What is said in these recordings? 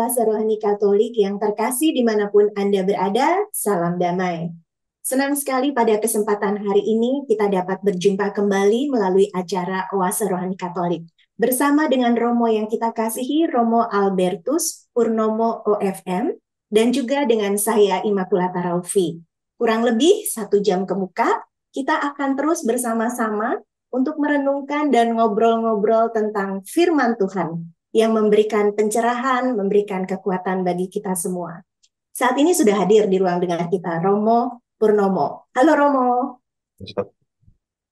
Oase Rohani Katolik yang terkasih dimanapun Anda berada, salam damai. Senang sekali pada kesempatan hari ini kita dapat berjumpa kembali melalui acara Oase Rohani Katolik. Bersama dengan Romo yang kita kasihi, Romo Albertus Purnomo OFM, dan juga dengan saya Immaculata Raufi. Kurang lebih 1 jam ke muka, kita akan terus bersama-sama untuk merenungkan dan ngobrol-ngobrol tentang firman Tuhan yang memberikan pencerahan, memberikan kekuatan bagi kita semua. Saat ini sudah hadir di ruang dengar kita, Romo Purnomo. Halo Romo.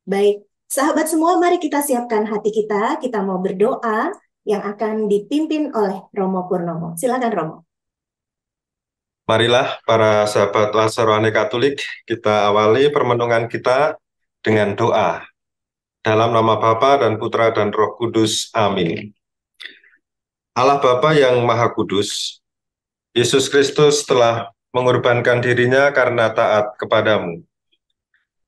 Baik, sahabat semua, mari kita siapkan hati kita mau berdoa yang akan dipimpin oleh Romo Purnomo. Silakan Romo. Marilah para sahabat Oase Rohani Katolik, kita awali permenungan kita dengan doa. Dalam nama Bapa dan Putra dan Roh Kudus. Amin. Allah Bapa yang Maha Kudus, Yesus Kristus telah mengorbankan dirinya karena taat kepadamu.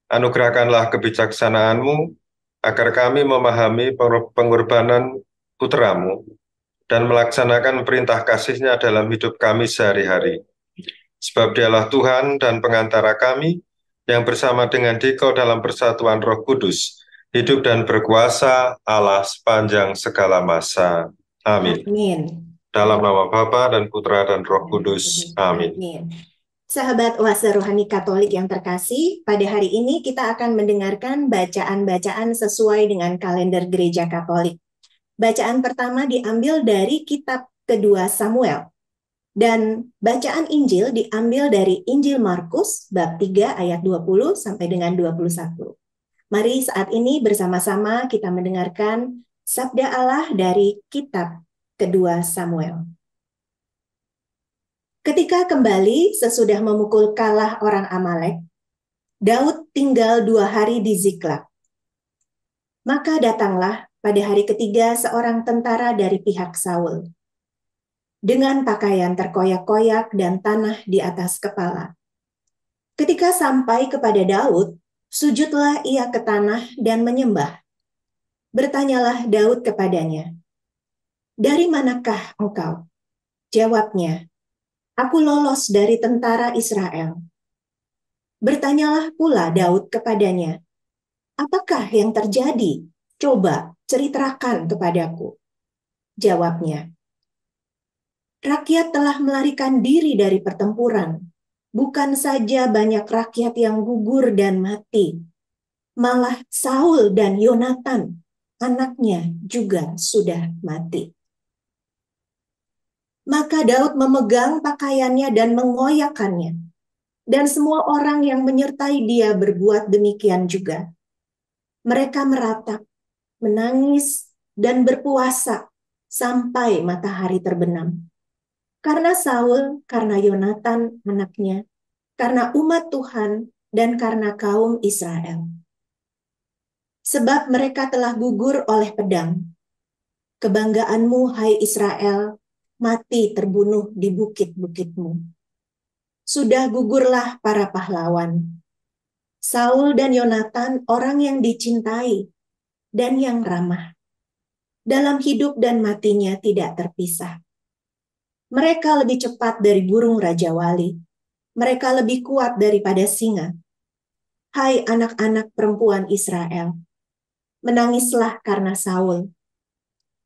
Anugerahkanlah kebijaksanaan-Mu agar kami memahami pengorbanan putramu dan melaksanakan perintah kasih-Nya dalam hidup kami sehari-hari. Sebab Dialah Tuhan dan pengantara kami yang bersama dengan Dikau dalam persatuan Roh Kudus, hidup dan berkuasa Allah sepanjang segala masa. Amin. Amin. Dalam nama Bapa dan Putra dan Roh Kudus. Amin. Amin. Sahabat Oase Rohani Katolik yang terkasih, pada hari ini kita akan mendengarkan bacaan-bacaan sesuai dengan kalender Gereja Katolik. Bacaan pertama diambil dari kitab kedua Samuel. Dan bacaan Injil diambil dari Injil Markus bab 3 ayat 20 sampai dengan 21. Mari saat ini bersama-sama kita mendengarkan sabda Allah dari kitab kedua Samuel. Ketika kembali sesudah memukul kalah orang Amalek, Daud tinggal 2 hari di Ziklag. Maka datanglah pada hari ketiga seorang tentara dari pihak Saul, dengan pakaian terkoyak-koyak dan tanah di atas kepala. Ketika sampai kepada Daud, sujudlah ia ke tanah dan menyembah. Bertanyalah Daud kepadanya, "Dari manakah engkau?" Jawabnya, "Aku lolos dari tentara Israel." Bertanyalah pula Daud kepadanya, "Apakah yang terjadi? Coba ceritakan kepadaku." Jawabnya, "Rakyat telah melarikan diri dari pertempuran. Bukan saja banyak rakyat yang gugur dan mati, malah Saul dan Yonatan, anaknya juga sudah mati." Maka Daud memegang pakaiannya dan mengoyakkannya, dan semua orang yang menyertai dia berbuat demikian juga. Mereka meratap, menangis, dan berpuasa sampai matahari terbenam. Karena Saul, karena Yonatan anaknya, karena umat Tuhan, dan karena kaum Israel. Sebab mereka telah gugur oleh pedang. Kebanggaanmu, hai Israel, mati terbunuh di bukit-bukitmu. Sudah gugurlah para pahlawan. Saul dan Yonatan orang yang dicintai dan yang ramah. Dalam hidup dan matinya tidak terpisah. Mereka lebih cepat dari burung Raja Wali. Mereka lebih kuat daripada singa. Hai anak-anak perempuan Israel, menangislah karena Saul,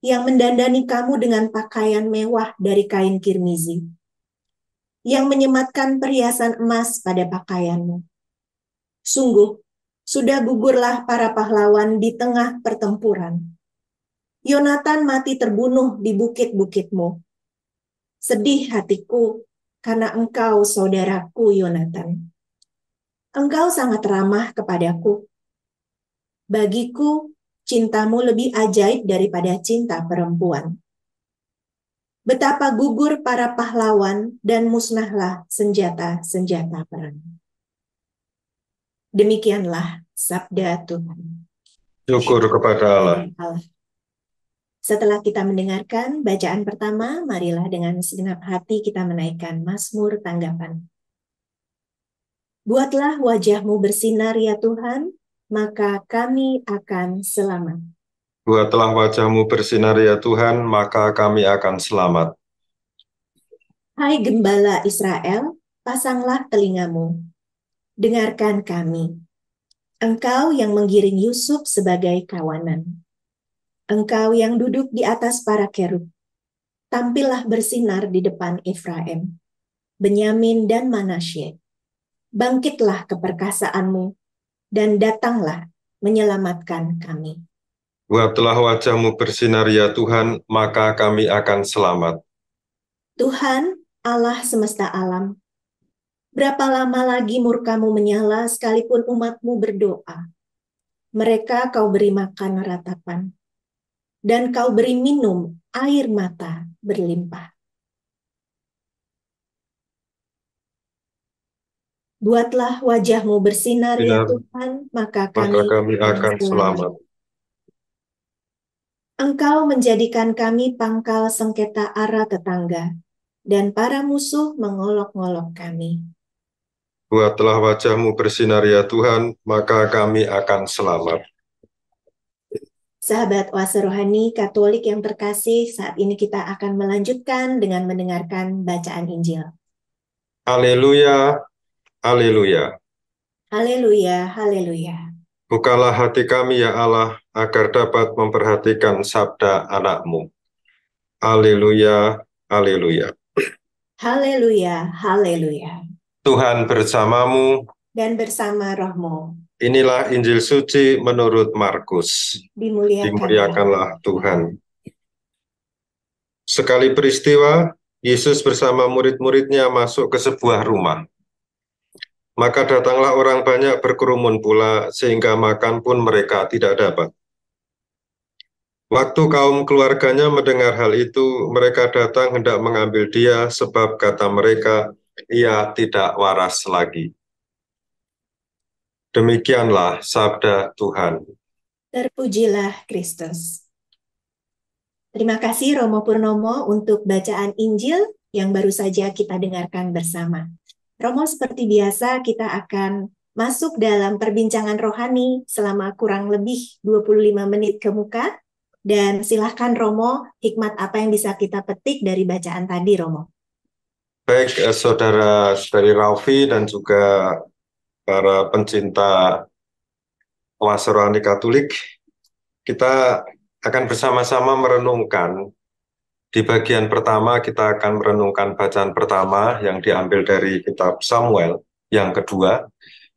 yang mendandani kamu dengan pakaian mewah dari kain kirmizi, yang menyematkan perhiasan emas pada pakaianmu. Sungguh, sudah gugurlah para pahlawan di tengah pertempuran. Yonatan mati terbunuh di bukit-bukitmu. Sedih hatiku karena engkau, saudaraku Yonatan. Engkau sangat ramah kepadaku. Bagiku, cintamu lebih ajaib daripada cinta perempuan. Betapa gugur para pahlawan dan musnahlah senjata-senjata perang. Demikianlah sabda Tuhan. Syukur kepada Allah. Setelah kita mendengarkan bacaan pertama, marilah dengan segenap hati kita menaikkan mazmur tanggapan. Buatlah wajahmu bersinar ya Tuhan, maka kami akan selamat. Buatlah wajahmu bersinar ya Tuhan, maka kami akan selamat. Hai Gembala Israel, pasanglah telingamu, dengarkan kami. Engkau yang menggiring Yusuf sebagai kawanan. Engkau yang duduk di atas para kerub, tampillah bersinar di depan Efraim, Benyamin dan Manasye. Bangkitlah keperkasaanmu, dan datanglah menyelamatkan kami. Buatlah wajah-Mu bersinar ya Tuhan, maka kami akan selamat. Tuhan, Allah semesta alam, berapa lama lagi murka-Mu menyala sekalipun umat-Mu berdoa? Mereka Kau beri makan ratapan, dan Kau beri minum air mata berlimpah. Buatlah wajah-Mu bersinar ya Sinar, Tuhan, maka maka kami kami akan akan selamat. selamat. Engkau menjadikan kami pangkal sengketa ara tetangga, dan para musuh mengolok-ngolok kami. Buatlah wajah-Mu bersinar ya Tuhan, maka kami akan selamat. Sahabat Oase Rohani Katolik yang terkasih, saat ini kita akan melanjutkan dengan mendengarkan bacaan Injil. Haleluya, haleluya. Haleluya, haleluya. Bukalah hati kami ya Allah, agar dapat memperhatikan sabda anak-Mu. Haleluya, haleluya. Haleluya, haleluya. Tuhan bersamamu. Dan bersama rohmu, Inilah Injil suci menurut Markus. dimuliakanlah. Dimuliakanlah Tuhan. Sekali peristiwa, Yesus bersama murid-muridnya masuk ke sebuah rumah. Maka datanglah orang banyak berkerumun pula, sehingga makan pun mereka tidak dapat. Waktu kaum keluarganya mendengar hal itu, mereka datang hendak mengambil dia, sebab kata mereka, ia tidak waras lagi. Demikianlah sabda Tuhan. Terpujilah Kristus. Terima kasih Romo Purnomo untuk bacaan Injil yang baru saja kita dengarkan bersama. Romo, seperti biasa kita akan masuk dalam perbincangan rohani selama kurang lebih 25 menit ke muka. Dan silahkan Romo, hikmat apa yang bisa kita petik dari bacaan tadi, Romo? Baik, saudara-saudari Raufi dan juga para pencinta Oase Rohani Katolik, kita akan bersama-sama merenungkan. Di bagian pertama kita akan merenungkan bacaan pertama yang diambil dari kitab Samuel yang kedua.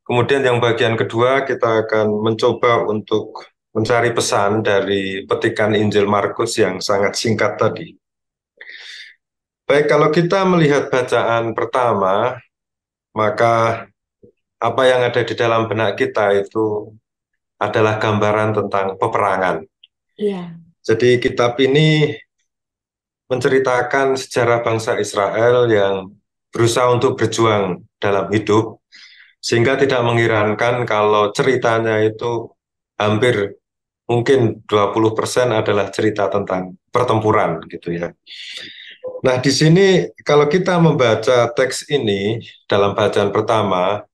Kemudian yang bagian kedua kita akan mencoba untuk mencari pesan dari petikan Injil Markus yang sangat singkat tadi. Baik, kalau kita melihat bacaan pertama, maka apa yang ada di dalam benak kita itu adalah gambaran tentang peperangan. Iya. Jadi kitab ini menceritakan sejarah bangsa Israel yang berusaha untuk berjuang dalam hidup, sehingga tidak mengherankan kalau ceritanya itu hampir mungkin 20% adalah cerita tentang pertempuran gitu ya. Nah, di sini kalau kita membaca teks ini dalam bacaan pertama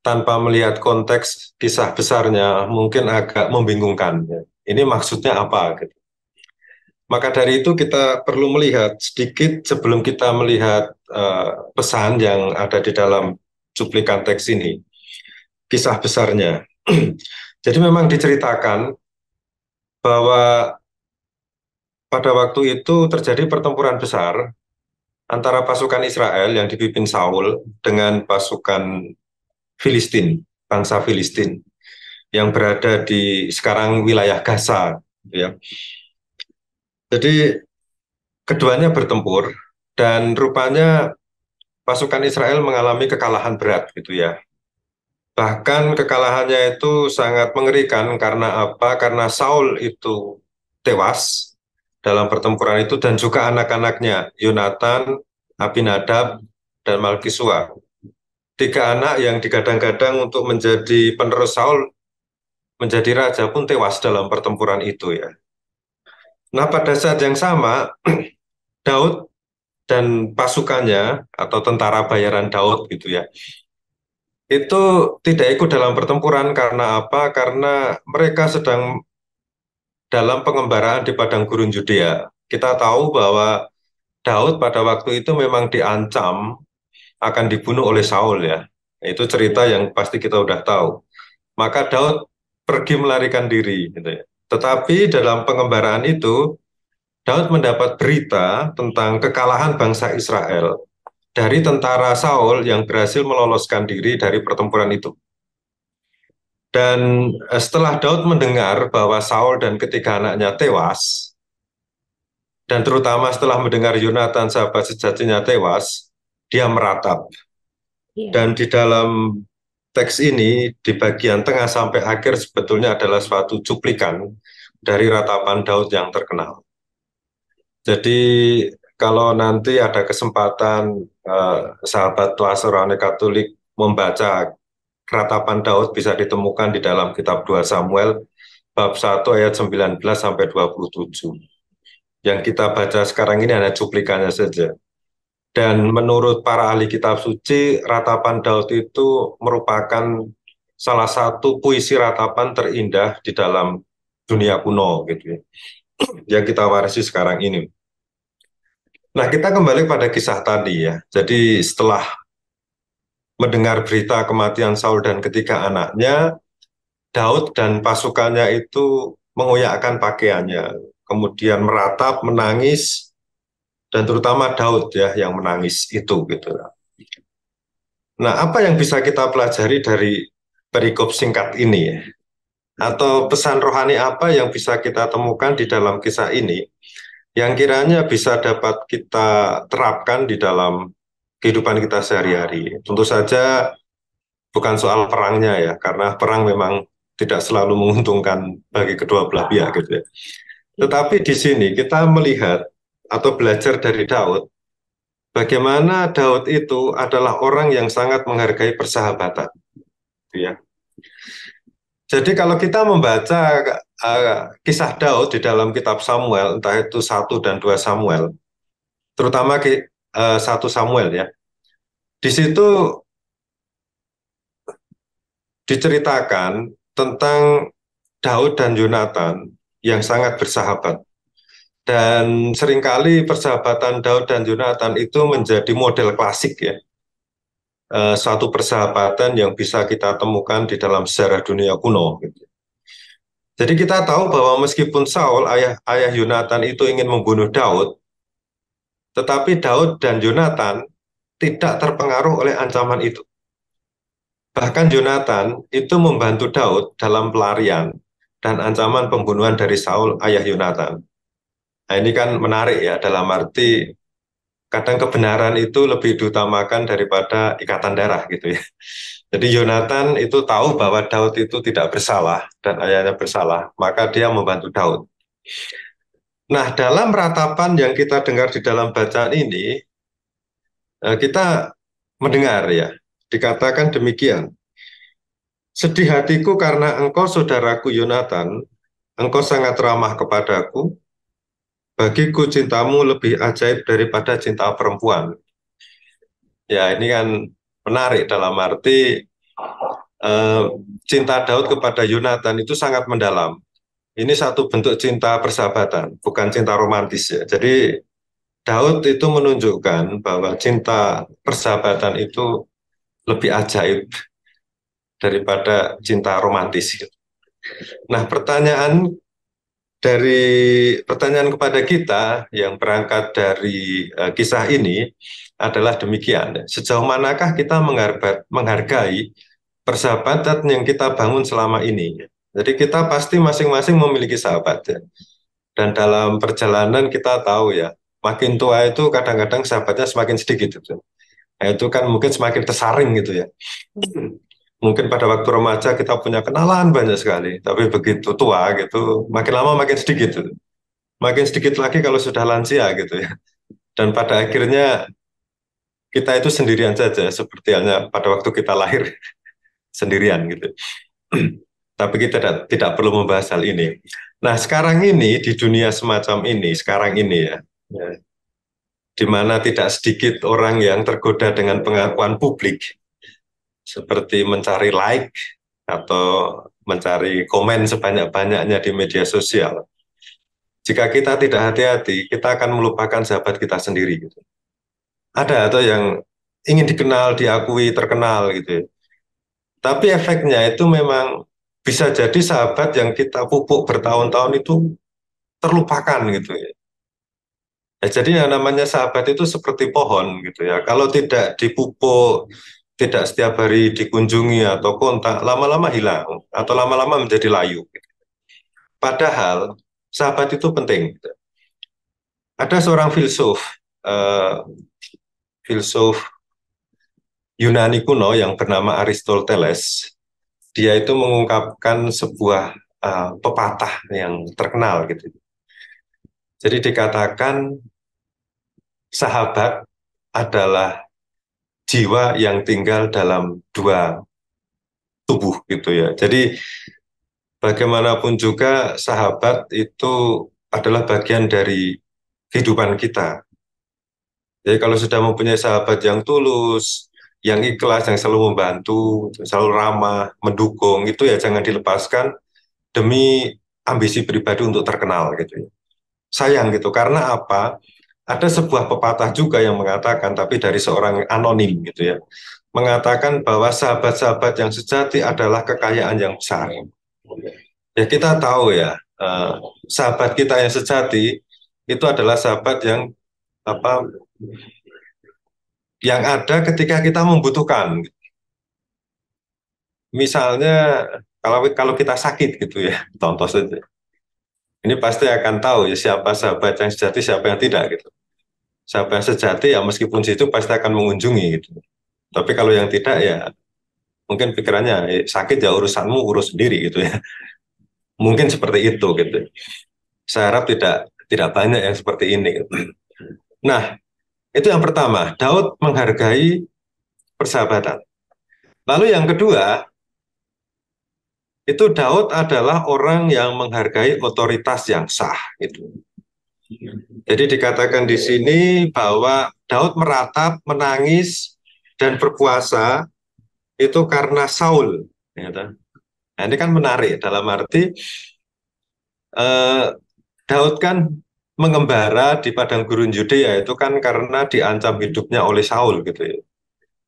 tanpa melihat konteks kisah besarnya mungkin agak membingungkan. Ini maksudnya apa gitu. Maka dari itu kita perlu melihat sedikit sebelum kita melihat pesan yang ada di dalam cuplikan teks ini, kisah besarnya. Jadi memang diceritakan bahwa pada waktu itu terjadi pertempuran besar antara pasukan Israel yang dipimpin Saul dengan pasukan Filistin, bangsa Filistin yang berada di sekarang wilayah Gaza, ya. Jadi keduanya bertempur dan rupanya pasukan Israel mengalami kekalahan berat gitu ya. Bahkan kekalahannya itu sangat mengerikan karena apa? Karena Saul itu tewas dalam pertempuran itu dan juga anak-anaknya, Yonatan, Abinadab, dan Malkisua. Tiga anak yang digadang-gadang untuk menjadi penerus Saul, menjadi raja pun tewas dalam pertempuran itu ya. Nah, pada saat yang sama, Daud dan pasukannya atau tentara bayaran Daud gitu ya, itu tidak ikut dalam pertempuran karena apa? Karena mereka sedang dalam pengembaraan di padang gurun Yudea. Kita tahu bahwa Daud pada waktu itu memang diancam akan dibunuh oleh Saul ya. Itu cerita yang pasti kita udah tahu. Maka Daud pergi melarikan diri gitu ya. Tetapi dalam pengembaraan itu Daud mendapat berita tentang kekalahan bangsa Israel dari tentara Saul yang berhasil meloloskan diri dari pertempuran itu. Dan setelah Daud mendengar bahwa Saul dan ketiga anaknya tewas, dan terutama setelah mendengar Yonatan sahabat sejatinya tewas, dia meratap. Iya. Dan di dalam teks ini, di bagian tengah sampai akhir sebetulnya adalah suatu cuplikan dari ratapan Daud yang terkenal. Jadi kalau nanti ada kesempatan sahabat Toasorane Katolik membaca ratapan Daud bisa ditemukan di dalam kitab 2 Samuel bab 1 ayat 19 sampai 27. Yang kita baca sekarang ini hanya cuplikannya saja. Dan menurut para ahli kitab suci, ratapan Daud itu merupakan salah satu puisi ratapan terindah di dalam dunia kuno gitu ya, yang kita warisi sekarang ini. Nah, kita kembali pada kisah tadi ya. Jadi setelah mendengar berita kematian Saul dan ketiga anaknya, Daud dan pasukannya itu mengoyakkan pakaiannya, kemudian meratap, menangis, dan terutama Daud ya yang menangis itu gitu. Nah, apa yang bisa kita pelajari dari perikop singkat ini ya? Atau pesan rohani apa yang bisa kita temukan di dalam kisah ini yang kiranya bisa dapat kita terapkan di dalam kehidupan kita sehari-hari? Tentu saja bukan soal perangnya ya, karena perang memang tidak selalu menguntungkan bagi kedua belah pihak gitu ya. Tetapi di sini kita melihat atau belajar dari Daud, bagaimana Daud itu adalah orang yang sangat menghargai persahabatan. Gitu ya. Jadi kalau kita membaca kisah Daud di dalam kitab Samuel, entah itu 1 dan 2 Samuel, terutama 1 Samuel ya, di situ diceritakan tentang Daud dan Yonatan yang sangat bersahabat. Dan seringkali persahabatan Daud dan Yonatan itu menjadi model klasik ya. Satu persahabatan yang bisa kita temukan di dalam sejarah dunia kuno. Gitu. Jadi kita tahu bahwa meskipun Saul, ayah Yonatan itu ingin membunuh Daud, tetapi Daud dan Yonatan tidak terpengaruh oleh ancaman itu. Bahkan Yonatan itu membantu Daud dalam pelarian dan ancaman pembunuhan dari Saul, ayah Yonatan. Nah ini kan menarik ya, dalam arti kadang kebenaran itu lebih diutamakan daripada ikatan darah gitu ya. Jadi Yonatan itu tahu bahwa Daud itu tidak bersalah dan ayahnya bersalah, maka dia membantu Daud. Nah, dalam ratapan yang kita dengar di dalam bacaan ini, kita mendengar ya, dikatakan demikian. Sedih hatiku karena engkau saudaraku Yonatan, engkau sangat ramah kepadaku, bagiku cintamu lebih ajaib daripada cinta perempuan. Ya, ini kan menarik dalam arti eh, cinta Daud kepada Yonatan itu sangat mendalam. Ini satu bentuk cinta persahabatan, bukan cinta romantis ya. Jadi Daud itu menunjukkan bahwa cinta persahabatan itu lebih ajaib daripada cinta romantis. Nah, pertanyaan kepada kita yang berangkat dari kisah ini adalah demikian. Sejauh manakah kita menghargai persahabatan yang kita bangun selama ini? Jadi kita pasti masing-masing memiliki sahabat ya. Dan dalam perjalanan kita tahu ya, makin tua itu kadang-kadang sahabatnya semakin sedikit gitu. Nah, itu kan mungkin semakin tersaring gitu ya. Mungkin pada waktu remaja kita punya kenalan banyak sekali, tapi begitu tua gitu, makin lama makin sedikit gitu. Makin sedikit lagi kalau sudah lansia gitu ya. Dan pada akhirnya kita itu sendirian saja, seperti halnya pada waktu kita lahir sendirian gitu. Tapi kita tidak perlu membahas hal ini. Nah, sekarang ini di dunia semacam ini, sekarang ini ya, di mana tidak sedikit orang yang tergoda dengan pengakuan publik, seperti mencari like atau mencari komen sebanyak-banyaknya di media sosial. Jika kita tidak hati-hati, kita akan melupakan sahabat kita sendiri gitu. Ada atau yang ingin dikenal, diakui, terkenal gitu ya. Tapi efeknya itu memang bisa jadi sahabat yang kita pupuk bertahun-tahun itu terlupakan gitu ya. Ya, jadi yang namanya sahabat itu seperti pohon gitu ya. Kalau tidak dipupuk, tidak setiap hari dikunjungi atau kontak, lama-lama hilang atau lama-lama menjadi layu. Padahal sahabat itu penting, gitu. Ada seorang eh, filsuf Yunani kuno yang bernama Aristoteles. Dia itu mengungkapkan sebuah pepatah yang terkenal gitu. Jadi dikatakan sahabat adalah jiwa yang tinggal dalam dua tubuh gitu ya. Jadi bagaimanapun juga sahabat itu adalah bagian dari kehidupan kita. Jadi kalau sudah mempunyai sahabat yang tulus, yang ikhlas, yang selalu membantu, selalu ramah, mendukung, itu ya jangan dilepaskan demi ambisi pribadi untuk terkenal gitu ya. Sayang gitu, karena apa? Ada sebuah pepatah juga yang mengatakan, tapi dari seorang anonim gitu ya, mengatakan bahwa sahabat-sahabat yang sejati adalah kekayaan yang besar. Ya kita tahu ya, sahabat kita yang sejati itu adalah sahabat yang apa yang ada ketika kita membutuhkan. Misalnya kalau kalau kita sakit gitu ya, contoh saja. Ini pasti akan tahu ya siapa sahabat yang sejati, siapa yang tidak gitu. Siapa yang sejati ya meskipun situ pasti akan mengunjungi gitu. Tapi kalau yang tidak ya mungkin pikirannya sakit ya urusanmu urus sendiri gitu ya. Mungkin seperti itu gitu. Saya harap tidak banyak yang seperti ini, gitu. Nah, itu yang pertama, Daud menghargai persahabatan. Lalu yang kedua, itu Daud adalah orang yang menghargai otoritas yang sah gitu. Jadi dikatakan di sini bahwa Daud meratap, menangis, dan berpuasa itu karena Saul. Gitu. Nah, ini kan menarik dalam arti eh, Daud kan mengembara di padang gurun Yudea itu kan karena diancam hidupnya oleh Saul gitu ya.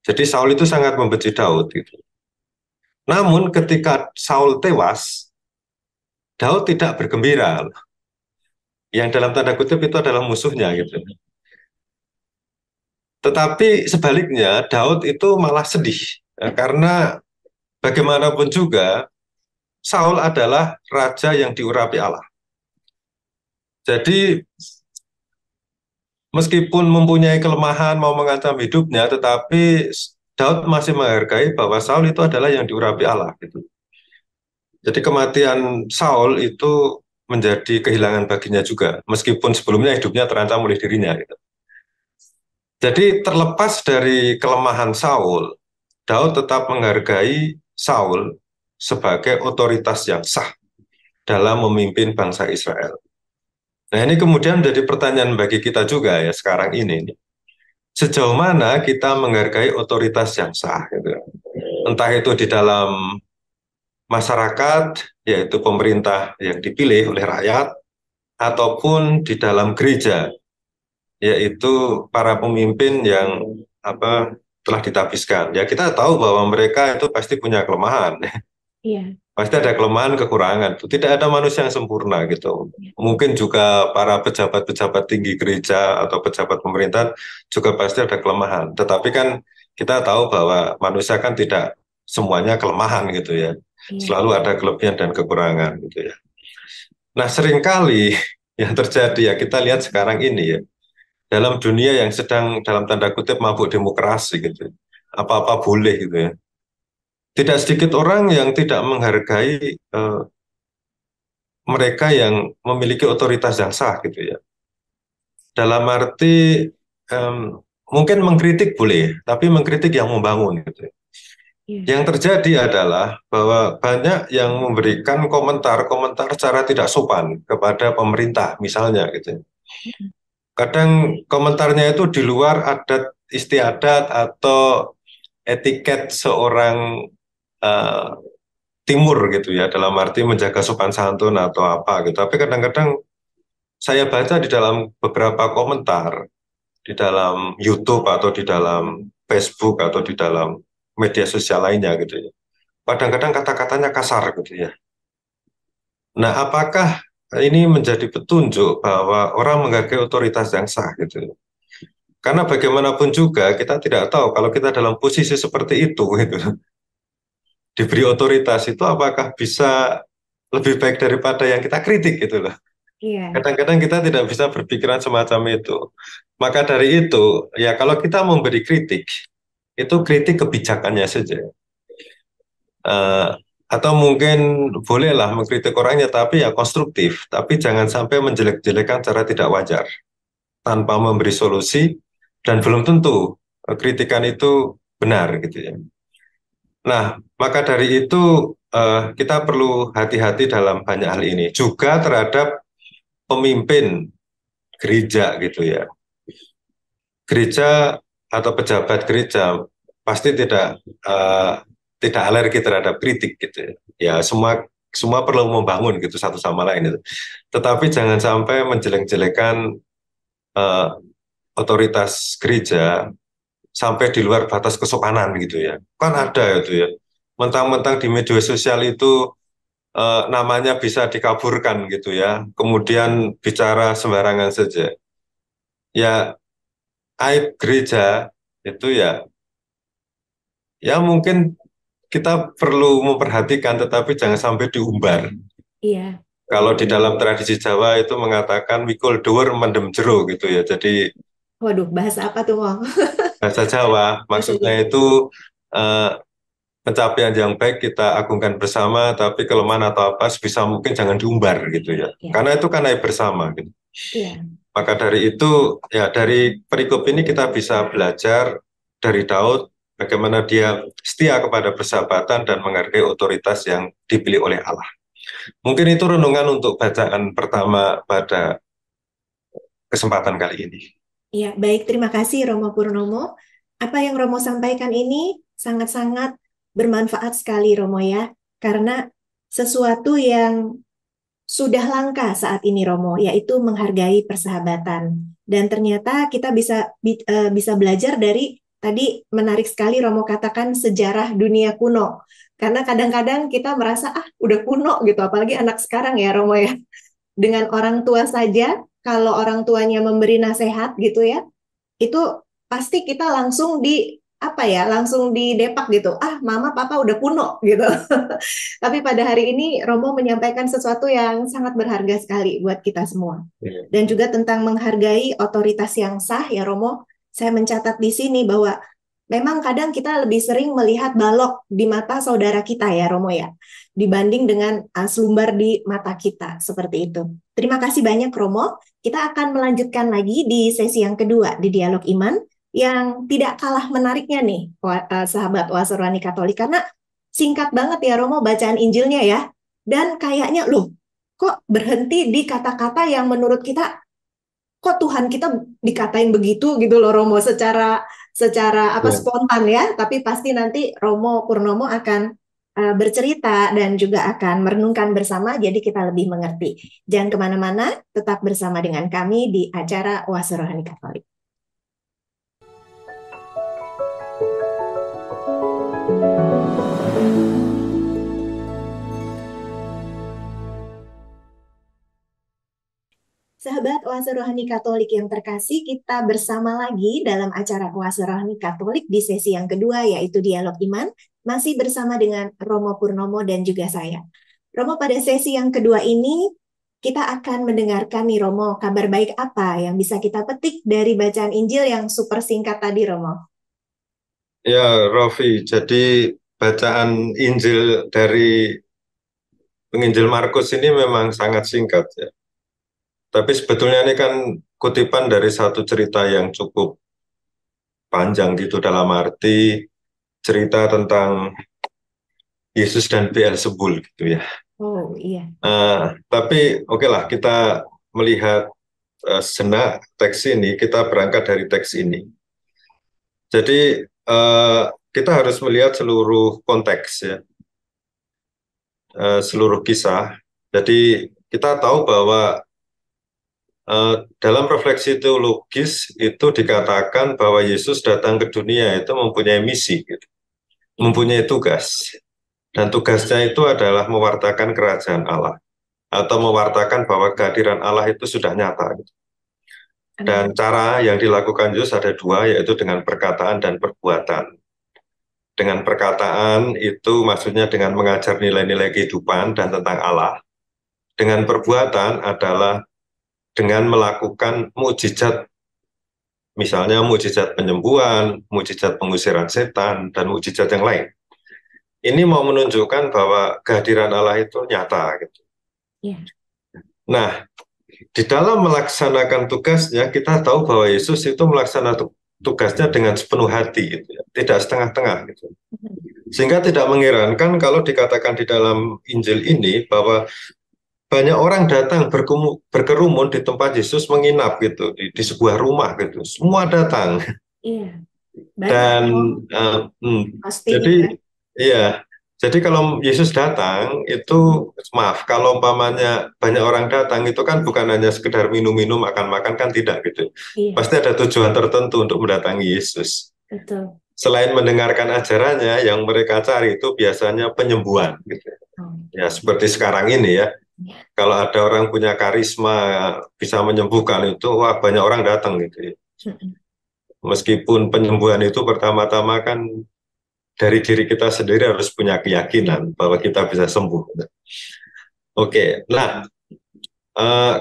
Jadi Saul itu sangat membenci Daud gitu. Namun ketika Saul tewas, Daud tidak bergembira. Yang dalam tanda kutip itu adalah musuhnya gitu. Tetapi sebaliknya Daud itu malah sedih ya, karena bagaimanapun juga Saul adalah raja yang diurapi Allah. Jadi meskipun mempunyai kelemahan mau mengancam hidupnya, tetapi Daud masih menghargai bahwa Saul itu adalah yang diurapi Allah gitu. Jadi kematian Saul itu menjadi kehilangan baginya juga, meskipun sebelumnya hidupnya terancam oleh dirinya gitu. Jadi terlepas dari kelemahan Saul, Daud tetap menghargai Saul sebagai otoritas yang sah dalam memimpin bangsa Israel. Nah ini kemudian menjadi pertanyaan bagi kita juga ya sekarang ini. Sejauh mana kita menghargai otoritas yang sah gitu. Entah itu di dalam masyarakat, yaitu pemerintah yang dipilih oleh rakyat, ataupun di dalam gereja, yaitu para pemimpin yang apa telah ditabiskan. Ya kita tahu bahwa mereka itu pasti punya kelemahan. Iya. Pasti ada kelemahan, kekurangan. Tidak ada manusia yang sempurna gitu. Mungkin juga para pejabat-pejabat tinggi gereja atau pejabat pemerintahan juga pasti ada kelemahan. Tetapi kan kita tahu bahwa manusia kan tidak semuanya kelemahan gitu ya. Iya. Selalu ada kelebihan dan kekurangan gitu ya. Nah seringkali yang terjadi ya kita lihat sekarang ini ya. Dalam dunia yang sedang dalam tanda kutip mabuk demokrasi gitu. Apa-apa boleh gitu ya. Tidak sedikit orang yang tidak menghargai mereka yang memiliki otoritas yang sah gitu ya. Dalam arti em, mungkin mengkritik boleh, tapi mengkritik yang membangun gitu ya. Iya. Yang terjadi adalah bahwa banyak yang memberikan komentar-komentar secara tidak sopan kepada pemerintah misalnya gitu ya. Kadang komentarnya itu di luar adat istiadat atau etiket seorang eh, timur gitu ya, dalam arti menjaga sopan santun atau apa gitu. Tapi kadang-kadang saya baca di dalam beberapa komentar, di dalam YouTube atau di dalam Facebook atau di dalam media sosial lainnya gitu ya. Kadang-kadang kata-katanya kasar gitu ya. Nah, apakah ini menjadi petunjuk bahwa orang menghargai otoritas yang sah gitu ya? Karena bagaimanapun juga kita tidak tahu kalau kita dalam posisi seperti itu gitu. Diberi otoritas itu apakah bisa lebih baik daripada yang kita kritik gitu loh. Iya, Kadang-kadang kita tidak bisa berpikiran semacam itu. Maka dari itu, ya kalau kita memberi kritik, itu kritik kebijakannya saja. Eh, atau mungkin bolehlah mengkritik orangnya, tapi ya konstruktif. Tapi jangan sampai menjelek-jelekan cara tidak wajar, tanpa memberi solusi, dan belum tentu kritikan itu benar gitu ya. Nah, maka dari itu kita perlu hati-hati dalam banyak hal ini. Juga terhadap pemimpin gereja gitu ya. Gereja atau pejabat gereja pasti eh, tidak alergi terhadap kritik gitu ya. Ya semua semua perlu membangun gitu satu sama lain itu. Tetapi jangan sampai menjelek-jelekan eh, otoritas gereja sampai di luar batas kesopanan gitu ya. Kan ada itu ya. Mentang-mentang di media sosial itu namanya bisa dikaburkan gitu ya. Kemudian bicara sembarangan saja. Ya aib gereja itu ya mungkin kita perlu memperhatikan tetapi jangan sampai diumbar. iya. Kalau di dalam tradisi Jawa itu mengatakan mikul dhuwur mendem jero gitu ya. Jadi Waduh, bahasa apa tuh, Wong? bahasa Jawa maksudnya itu eh, pencapaian yang baik kita agungkan bersama, tapi kelemahan atau apa sebisa mungkin jangan diumbar gitu ya. Iya, Karena itu kan aib bersama gitu. iya, Maka dari itu, ya dari perikop ini kita bisa belajar dari Daud bagaimana dia setia kepada persahabatan dan menghargai otoritas yang dipilih oleh Allah. Mungkin itu renungan untuk bacaan pertama pada kesempatan kali ini. iya. Baik, terima kasih Romo Purnomo. Apa yang Romo sampaikan ini sangat-sangat bermanfaat sekali, Romo ya. Karena sesuatu yang sudah langka saat ini, Romo, yaitu menghargai persahabatan. Dan ternyata kita bisa belajar dari tadi menarik sekali Romo katakan sejarah dunia kuno. Karena kadang-kadang kita merasa udah kuno gitu, apalagi anak sekarang ya, Romo ya. Dengan orang tua saja, kalau orang tuanya memberi nasihat gitu ya, itu pasti kita langsung di apa ya, langsung didepak gitu. Mama papa udah kuno gitu. Tapi pada hari ini Romo menyampaikan sesuatu yang sangat berharga sekali buat kita semua. Iya. Dan juga tentang menghargai otoritas yang sah ya Romo. Saya mencatat di sini bahwa memang kadang kita lebih sering melihat balok di mata saudara kita ya Romo ya, dibanding dengan selumbar di mata kita seperti itu. Terima kasih banyak Romo. Kita akan melanjutkan lagi di sesi yang kedua di Dialog Iman yang tidak kalah menariknya nih, sahabat Oase Rohani Katolik, karena singkat banget ya Romo bacaan Injilnya ya. Dan kayaknya loh, kok berhenti di kata-kata yang menurut kita, kok Tuhan kita dikatain begitu gitu loh Romo, secara secara apa Ya. spontan ya. Tapi pasti nanti Romo Purnomo akan bercerita dan juga akan merenungkan bersama, jadi kita lebih mengerti. Jangan kemana-mana, tetap bersama dengan kami di acara Oase Rohani Katolik. Sahabat Oase Rohani Katolik yang terkasih, kita bersama lagi dalam acara Oase Rohani Katolik di sesi yang kedua, yaitu Dialog Iman, masih bersama dengan Romo Purnomo dan juga saya. Romo, pada sesi yang kedua ini, kita akan mendengarkan nih Romo, kabar baik apa yang bisa kita petik dari bacaan Injil yang super singkat tadi, Romo? Ya, Rofi, jadi bacaan Injil dari penginjil Markus ini memang sangat singkat ya. Tapi sebetulnya ini kan kutipan dari satu cerita yang cukup panjang gitu dalam arti cerita tentang Yesus dan Beelzebul gitu ya. Oh iya, Tapi oke lah kita melihat sejenak teks ini, kita berangkat dari teks ini. Jadi kita harus melihat seluruh konteks ya, seluruh kisah. Jadi kita tahu bahwa dalam refleksi teologis itu dikatakan bahwa Yesus datang ke dunia itu mempunyai misi, gitu, mempunyai tugas. Dan tugasnya itu adalah mewartakan kerajaan Allah atau mewartakan bahwa kehadiran Allah itu sudah nyata, gitu. Dan cara yang dilakukan Yesus ada dua, yaitu dengan perkataan dan perbuatan. Dengan perkataan itu maksudnya dengan mengajar nilai-nilai kehidupan dan tentang Allah. Dengan perbuatan adalah dengan melakukan mukjizat, misalnya mukjizat penyembuhan, mukjizat pengusiran setan, dan mukjizat yang lain. Ini mau menunjukkan bahwa kehadiran Allah itu nyata, gitu. Yeah. Nah, di dalam melaksanakan tugasnya, kita tahu bahwa Yesus itu melaksanakan tugasnya dengan sepenuh hati, gitu ya. Tidak setengah-tengah, gitu. Sehingga tidak mengherankan kalau dikatakan di dalam Injil ini bahwa banyak orang datang berkerumun di tempat Yesus menginap, gitu, di sebuah rumah, gitu. Semua datang. Iya. Dan jadi iya, jadi kalau Yesus datang itu, maaf, kalau umpamanya banyak orang datang itu kan bukan hanya sekedar minum-minum, makan-makan, kan tidak, gitu. Iya. Pasti ada tujuan tertentu untuk mendatangi Yesus. Betul. Selain mendengarkan ajarannya, yang mereka cari itu biasanya penyembuhan, gitu. Ya seperti sekarang ini ya. Kalau ada orang punya karisma bisa menyembuhkan itu, wah banyak orang datang, gitu. Meskipun penyembuhan itu pertama-tama kan dari diri kita sendiri harus punya keyakinan bahwa kita bisa sembuh. Oke, nah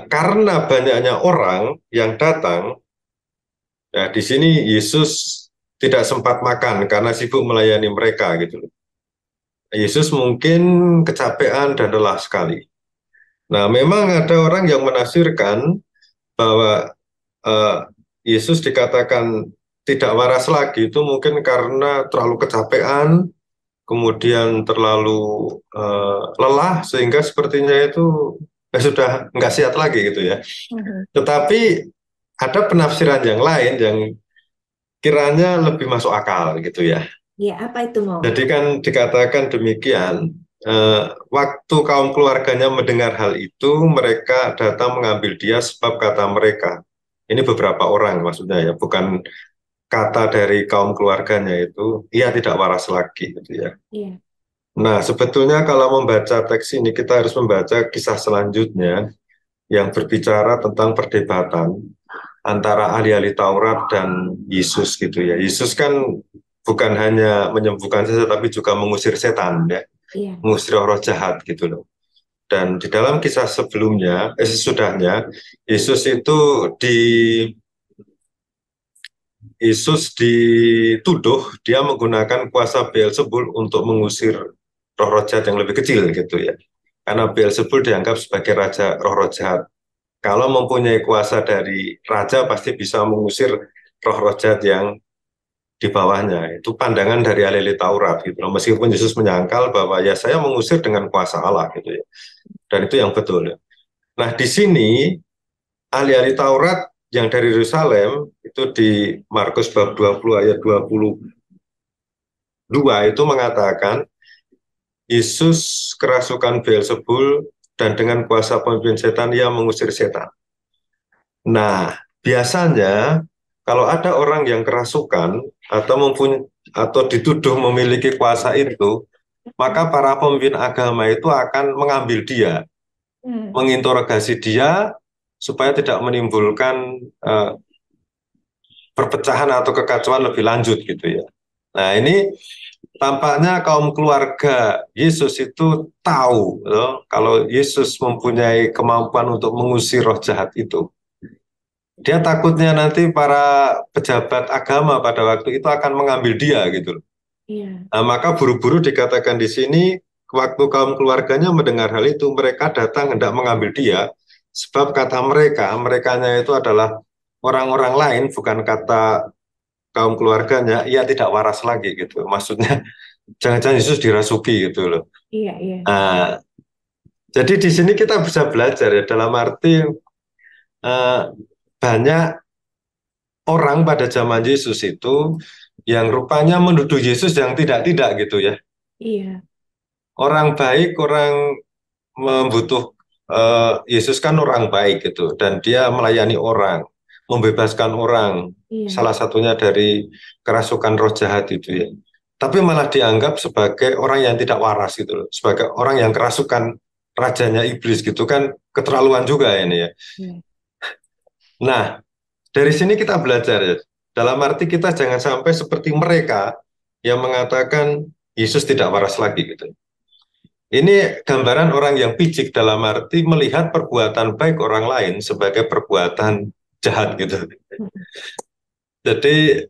karena banyaknya orang yang datang, ya di sini Yesus tidak sempat makan karena sibuk melayani mereka, gitu. Yesus mungkin kecapean dan lelah sekali. Nah, memang ada orang yang menafsirkan bahwa Yesus dikatakan tidak waras lagi itu mungkin karena terlalu kecapean, kemudian terlalu lelah, sehingga sepertinya itu sudah nggak sehat lagi, gitu ya. Tetapi ada penafsiran yang lain yang kiranya lebih masuk akal, gitu ya. Ya, apa itu mau? Jadi kan dikatakan demikian, waktu kaum keluarganya mendengar hal itu, mereka datang mengambil dia sebab kata mereka, ini beberapa orang maksudnya ya, bukan kata dari kaum keluarganya itu, ia tidak waras lagi, gitu ya. Iya. Nah, sebetulnya kalau membaca teks ini, kita harus membaca kisah selanjutnya yang berbicara tentang perdebatan antara ahli-ahli Taurat dan Yesus, gitu ya. Yesus kan bukan hanya menyembuhkan saja, tapi juga mengusir setan, ya. Iya. Mengusir roh jahat, gitu loh. Dan di dalam kisah sebelumnya, sesudahnya, Yesus dituduh dia menggunakan kuasa Beelzebul untuk mengusir roh-roh jahat yang lebih kecil, gitu ya. Karena Beelzebul dianggap sebagai raja roh-roh jahat. Kalau mempunyai kuasa dari raja, pasti bisa mengusir roh-roh jahat yang di bawahnya. Itu pandangan dari ahli Taurat, gitu. Meskipun Yesus menyangkal bahwa ya saya mengusir dengan kuasa Allah, gitu ya. Dan itu yang betul. Nah, di sini ahli-ahli Taurat yang dari Yerusalem itu di Markus bab 20 ayat 22 itu mengatakan Yesus kerasukan Beelzebul dan dengan kuasa pemimpin setan ia mengusir setan. Nah, biasanya kalau ada orang yang kerasukan atau dituduh memiliki kuasa itu, maka para pemimpin agama itu akan mengambil dia, menginterogasi dia supaya tidak menimbulkan perpecahan atau kekacauan lebih lanjut, gitu ya. Nah, ini tampaknya kaum keluarga Yesus itu tahu loh, kalau Yesus mempunyai kemampuan untuk mengusir roh jahat itu. Dia takutnya nanti para pejabat agama pada waktu itu akan mengambil dia, gitu loh. Iya. Nah, maka buru-buru dikatakan di sini, waktu kaum keluarganya mendengar hal itu, mereka datang hendak mengambil dia, sebab kata merekanya itu adalah orang-orang lain, bukan kata kaum keluarganya, ia tidak waras lagi, gitu. Maksudnya, jangan-jangan Yesus dirasuki, gitu loh. Iya, iya. Nah, jadi di sini kita bisa belajar ya, dalam arti banyak orang pada zaman Yesus itu yang rupanya menuduh Yesus yang tidak-tidak, gitu ya. Iya. Orang baik, orang membutuh Yesus kan orang baik gitu, dan dia melayani orang, membebaskan orang, Iya. salah satunya dari kerasukan roh jahat itu ya. Tapi malah dianggap sebagai orang yang tidak waras gitu loh, sebagai orang yang kerasukan rajanya iblis gitu kan, keterlaluan juga ini ya. Iya. Nah, dari sini kita belajar ya, dalam arti kita jangan sampai seperti mereka yang mengatakan Yesus tidak waras lagi gitu. Ini gambaran orang yang picik dalam arti melihat perbuatan baik orang lain sebagai perbuatan jahat gitu. Jadi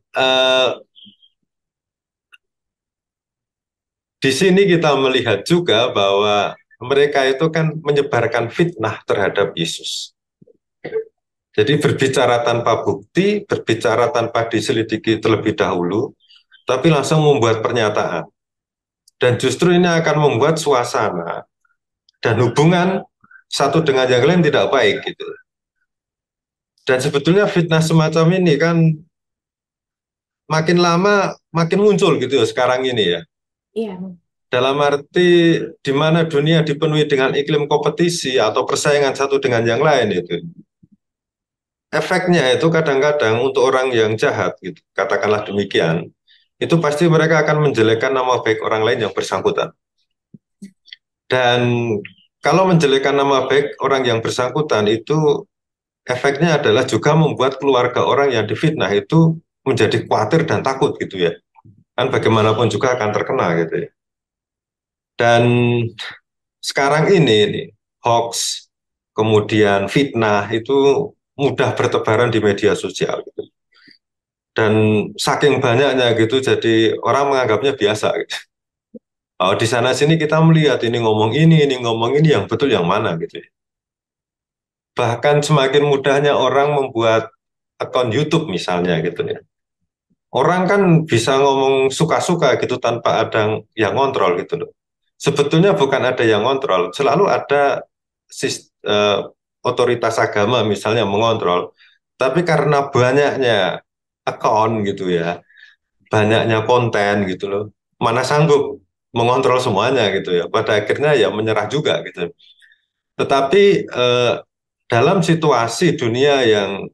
di sini kita melihat juga bahwa mereka itu kan menyebarkan fitnah terhadap Yesus. Jadi berbicara tanpa bukti, berbicara tanpa diselidiki terlebih dahulu, tapi langsung membuat pernyataan. Dan justru ini akan membuat suasana dan hubungan satu dengan yang lain tidak baik gitu. Dan sebetulnya fitnah semacam ini kan makin lama makin muncul gitu ya sekarang ini ya. Iya. Dalam arti di mana dunia dipenuhi dengan iklim kompetisi atau persaingan satu dengan yang lain itu. Efeknya itu kadang-kadang untuk orang yang jahat gitu, katakanlah demikian, itu pasti mereka akan menjelekkan nama baik orang lain yang bersangkutan. Dan kalau menjelekkan nama baik orang yang bersangkutan itu efeknya adalah juga membuat keluarga orang yang difitnah itu menjadi khawatir dan takut gitu ya. Kan bagaimanapun juga akan terkena gitu ya. Dan sekarang ini hoax, kemudian fitnah itu mudah bertebaran di media sosial gitu. Dan saking banyaknya gitu jadi orang menganggapnya biasa gitu. Oh, di sana sini kita melihat ini ngomong ini yang betul yang mana gitu ya. Bahkan semakin mudahnya orang membuat akun YouTube misalnya gitu ya. Orang kan bisa ngomong suka-suka gitu tanpa ada yang ngontrol gitu loh. Sebetulnya bukan ada yang ngontrol, selalu ada otoritas agama misalnya mengontrol. Tapi karena banyaknya akun gitu ya, banyaknya konten gitu loh, mana sanggup mengontrol semuanya gitu ya. Pada akhirnya ya menyerah juga gitu. Tetapi dalam situasi dunia yang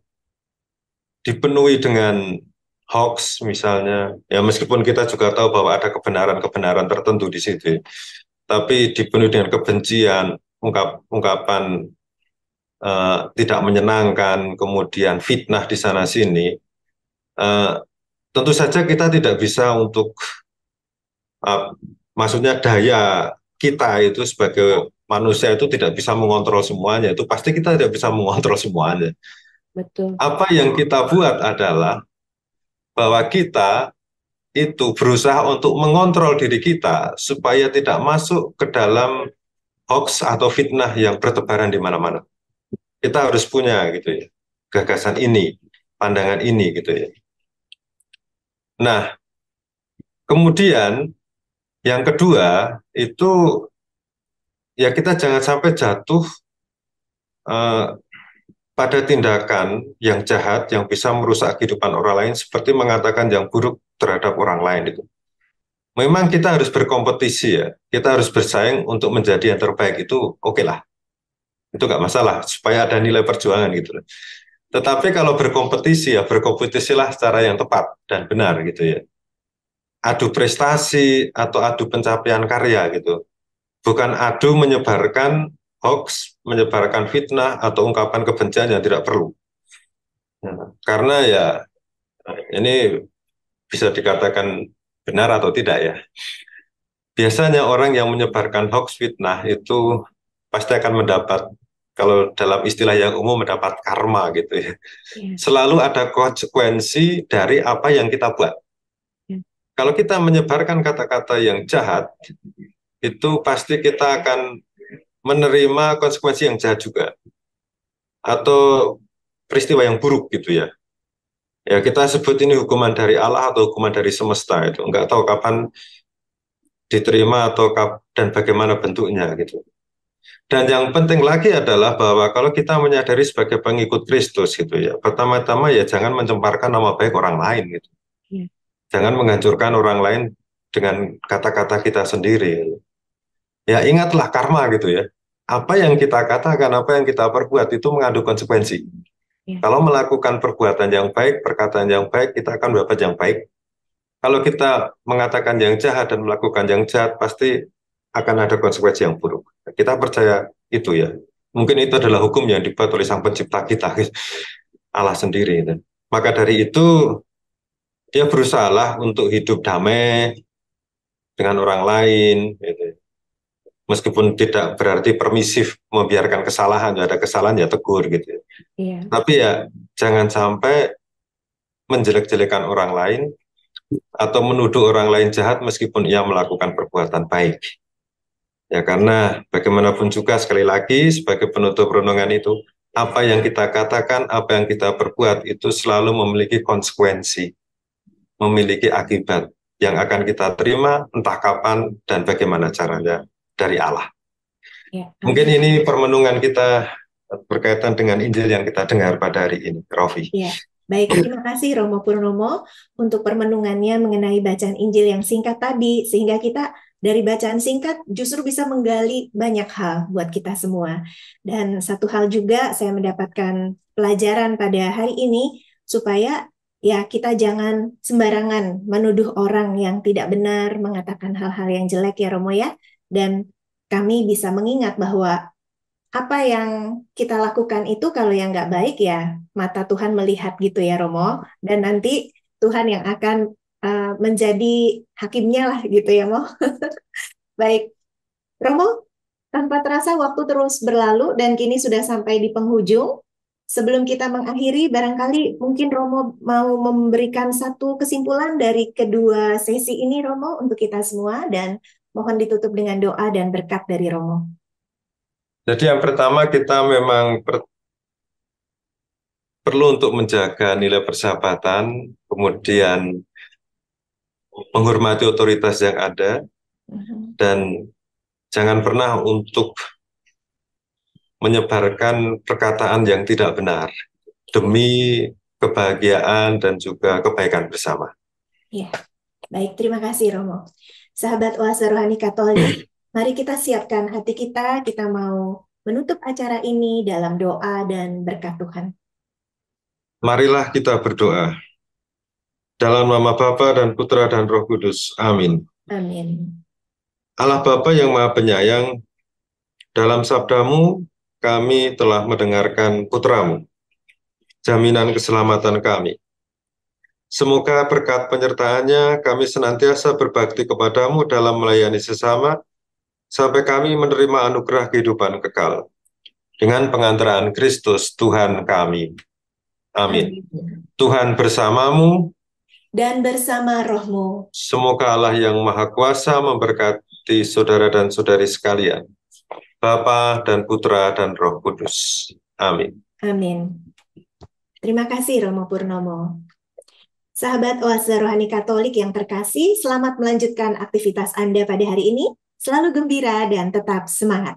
dipenuhi dengan hoax misalnya, ya meskipun kita juga tahu bahwa ada kebenaran-kebenaran tertentu di situ, tapi dipenuhi dengan kebencian, ungkapan tidak menyenangkan, kemudian fitnah di sana sini, eh, tentu saja kita tidak bisa untuk, uh, maksudnya daya kita itu sebagai manusia itu tidak bisa mengontrol semuanya, itu pasti kita tidak bisa mengontrol semuanya. Betul. Apa yang kita buat adalah bahwa kita itu berusaha untuk mengontrol diri kita supaya tidak masuk ke dalam hoax atau fitnah yang bertebaran di mana-mana. Kita harus punya gitu ya, gagasan ini, pandangan ini gitu ya. Nah, kemudian yang kedua itu ya kita jangan sampai jatuh eh, pada tindakan yang jahat yang bisa merusak kehidupan orang lain seperti mengatakan yang buruk terhadap orang lain itu. Memang kita harus berkompetisi ya, kita harus bersaing untuk menjadi yang terbaik itu oke lah, itu nggak masalah supaya ada nilai perjuangan gitu. Tetapi kalau berkompetisi ya berkompetisilah secara yang tepat dan benar gitu ya. Adu prestasi atau adu pencapaian karya gitu. Bukan adu menyebarkan hoax, menyebarkan fitnah atau ungkapan kebencian yang tidak perlu. Karena ya ini bisa dikatakan benar atau tidak ya. Biasanya orang yang menyebarkan hoax fitnah itu pasti akan mendapat, kalau dalam istilah yang umum mendapat karma gitu ya. Iya. Selalu ada konsekuensi dari apa yang kita buat. Iya. Kalau kita menyebarkan kata-kata yang jahat, itu pasti kita akan menerima konsekuensi yang jahat juga. Atau peristiwa yang buruk gitu ya. Ya kita sebut ini hukuman dari Allah atau hukuman dari semesta itu. Nggak tahu kapan diterima atau dan bagaimana bentuknya gitu. Dan yang penting lagi adalah bahwa kalau kita menyadari sebagai pengikut Kristus gitu ya, pertama-tama ya jangan mencemparkan nama baik orang lain gitu. Iya. Jangan menghancurkan orang lain dengan kata-kata kita sendiri. Ya ingatlah karma gitu ya. apa yang kita katakan, apa yang kita perbuat itu mengandung konsekuensi. Ya. Kalau melakukan perbuatan yang baik, perkataan yang baik, kita akan dapat yang baik. Kalau kita mengatakan yang jahat dan melakukan yang jahat, pasti akan ada konsekuensi yang buruk. Kita percaya itu ya. Mungkin itu adalah hukum yang dibuat oleh Sang Pencipta kita, Allah sendiri. Maka dari itu, dia berusaha untuk hidup damai dengan orang lain, gitu. Meskipun tidak berarti permisif membiarkan kesalahan, ya ada kesalahan ya tegur gitu. Iya. Tapi ya jangan sampai menjelek-jelekan orang lain atau menuduh orang lain jahat meskipun ia melakukan perbuatan baik. Ya karena bagaimanapun juga sekali lagi sebagai penutup renungan itu, apa yang kita katakan, apa yang kita perbuat itu selalu memiliki konsekuensi, memiliki akibat yang akan kita terima entah kapan dan bagaimana caranya dari Allah. Ya. Mungkin ini permenungan kita berkaitan dengan Injil yang kita dengar pada hari ini, Rofi. Ya, baik. Terima kasih Romo Purnomo untuk permenungannya mengenai bacaan Injil yang singkat tadi, sehingga kita dari bacaan singkat justru bisa menggali banyak hal buat kita semua. Dan satu hal juga saya mendapatkan pelajaran pada hari ini, supaya ya kita jangan sembarangan menuduh orang yang tidak benar, mengatakan hal-hal yang jelek ya Romo ya. Dan kami bisa mengingat bahwa apa yang kita lakukan itu kalau yang nggak baik ya mata Tuhan melihat gitu ya Romo, dan nanti Tuhan yang akan menjadi hakimnya lah gitu ya Mo. Baik, Romo, tanpa terasa waktu terus berlalu dan kini sudah sampai di penghujung. Sebelum kita mengakhiri, barangkali mungkin Romo mau memberikan satu kesimpulan dari kedua sesi ini Romo untuk kita semua, dan mohon ditutup dengan doa dan berkat dari Romo. Jadi yang pertama kita memang perlu untuk menjaga nilai persahabatan, kemudian menghormati otoritas yang ada, dan jangan pernah untuk menyebarkan perkataan yang tidak benar demi kebahagiaan dan juga kebaikan bersama. Ya, baik, terima kasih Romo. Sahabat Oase Rohani Katolik, mari kita siapkan hati kita mau menutup acara ini dalam doa dan berkat Tuhan. Marilah kita berdoa. Dalam nama Bapa dan Putra dan Roh Kudus. Amin. Amin. Allah Bapa yang Maha Penyayang, dalam sabdamu kami telah mendengarkan putramu, jaminan keselamatan kami. Semoga berkat penyertaannya kami senantiasa berbakti kepadamu dalam melayani sesama, sampai kami menerima anugerah kehidupan kekal. Dengan pengantaraan Kristus Tuhan kami. Amin. Tuhan bersamamu dan bersama rohmu. Semoga Allah yang Maha Kuasa memberkati saudara dan saudari sekalian, Bapa dan Putra dan Roh Kudus. Amin. Amin. Terima kasih Romo Purnomo. Sahabat Oase Rohani Katolik yang terkasih, selamat melanjutkan aktivitas Anda pada hari ini. Selalu gembira dan tetap semangat.